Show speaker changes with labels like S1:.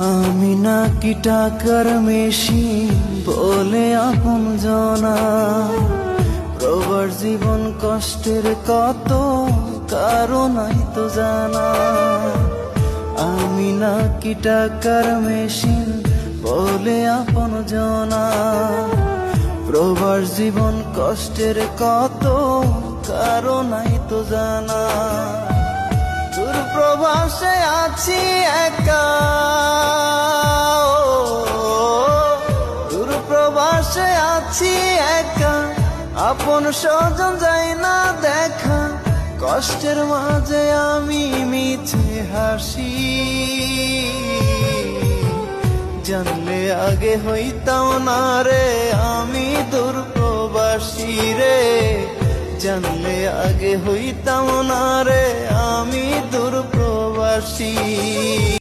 S1: আমি নাকি টাকার মেশিন বলে আপন জনা, প্রবার জীবন কষ্টের কত কারণই তো জানা। আমি নাকি টাকার মেশিন বলে আপন জনা, প্রবার জীবন কষ্টের কত কারণই তো জানা। দূর প্রবাসে আছি একা, দূর প্রবাসে আছি একা, আপন স্বজন যায় না দেখা। কষ্টের মাঝে আমি মিছে হাসি, জানলে আগে হইতাম না রে আমি দূর প্রবাসী রে, জানলে আগে হইতাম না রে আমি দূর প্রবাসী।